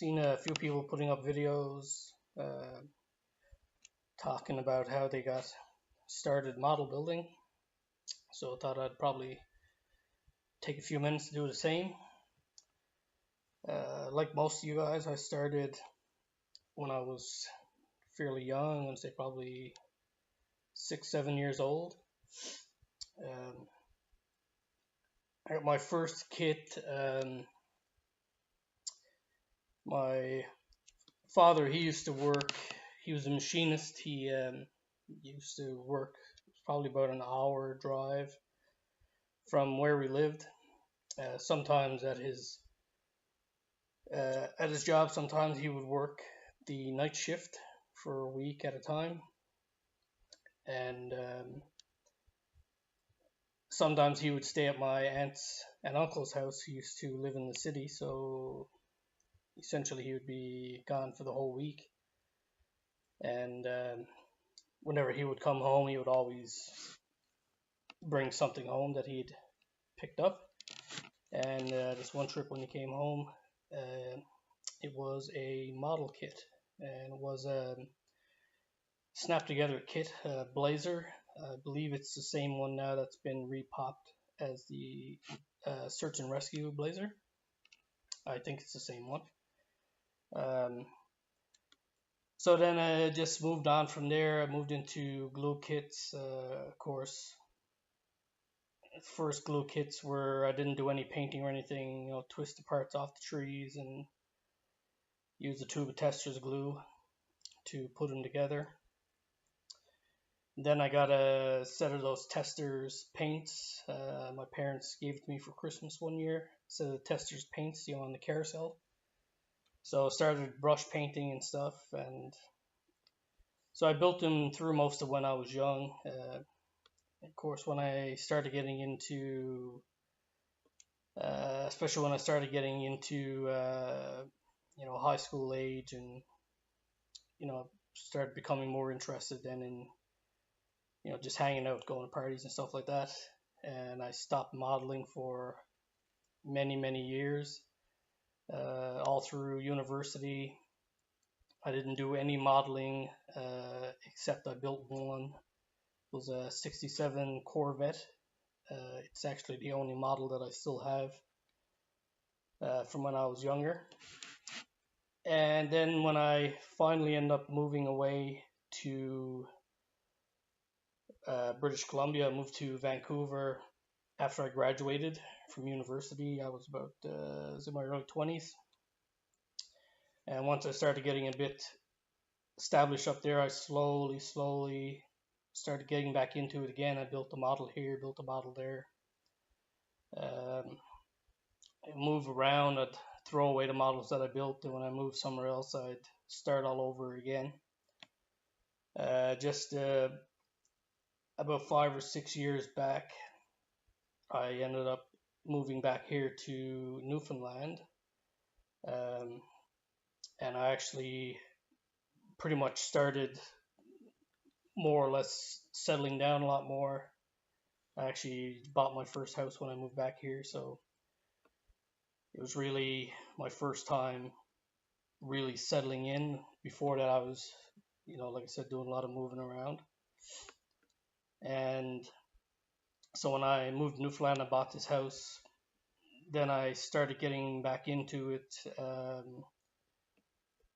seen a few people putting up videos talking about how they got started model building. So I thought I'd probably take a few minutes to do the same. Like most of you guys, I started when I was fairly young. I'm gonna say probably 6, 7 years old. I got my first kit. My father, he used to work. He was a machinist. He used to work probably about an hour drive from where we lived. Sometimes at his job, sometimes he would work the night shift for a week at a time, and sometimes he would stay at my aunt's and uncle's house, who used to live in the city. So essentially, he would be gone for the whole week, and whenever he would come home, he would always bring something home that he'd picked up. And this one trip when he came home, it was a model kit, and it was a snap together kit, Blazer. I believe it's the same one now that's been repopped as the search and rescue Blazer. I think it's the same one. So then I just moved on from there. I moved into glue kits. Of course, first glue kits where I didn't do any painting or anything. Twist the parts off the trees and use a tube of Tester's glue to put them together. Then I got a set of those Tester's paints. My parents gave it to me for Christmas one year. A set of Tester's paints, on the carousel. So I started brush painting and stuff, and so I built them through most of when I was young. Of course, when I started getting into, especially when I started getting into, high school age, and started becoming more interested then in just hanging out, going to parties and stuff like that. And I stopped modeling for many, many years, all through university. I didn't do any modeling except I built one. It was a 67 Corvette. It's actually the only model that I still have from when I was younger. And then when I finally ended up moving away to British Columbia, I moved to Vancouver after I graduated from university. I was in my early 20s. And once I started getting a bit established up there, I slowly started getting back into it again. I built a model here, built a model there. I move around, I'd throw away the models that I built, and when I moved somewhere else, I'd start all over again. Just about 5 or 6 years back, I ended up moving back here to Newfoundland, and I actually pretty much started more or less settling down a lot more. I actually bought my first house when I moved back here, so it was really my first time really settling in. Before that, I was, like I said, doing a lot of moving around. And so when I moved to Newfoundland, I bought this house. Then I started getting back into it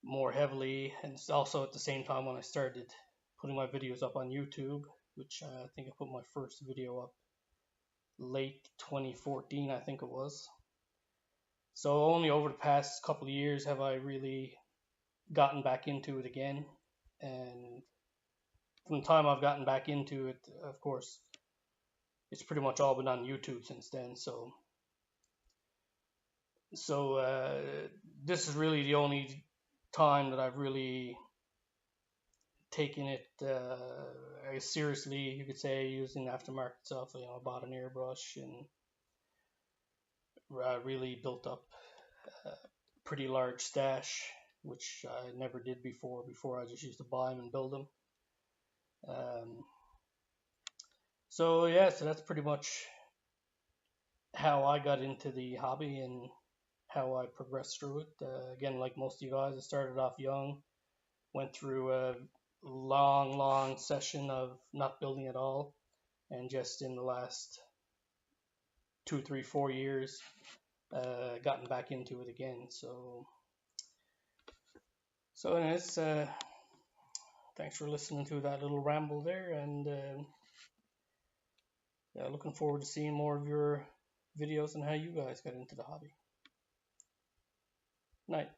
more heavily, and it's also at the same time when I started putting my videos up on YouTube, which I think I put my first video up late 2014, I think it was. So only over the past couple of years have I really gotten back into it again. And from the time I've gotten back into it, of course, it's pretty much all been on YouTube since then. So this is really the only time that I've really taken it seriously, you could say, using aftermarket stuff. I bought an airbrush and really built up a pretty large stash, which I never did before. Before I just used to buy them and build them. So that's pretty much how I got into the hobby and how I progressed through it. Again, like most of you guys, I started off young, went through a long session of not building at all, and just in the last 2, 3, 4 years, gotten back into it again. So anyways, thanks for listening to that little ramble there, and yeah, looking forward to seeing more of your videos and how you guys got into the hobby. Night.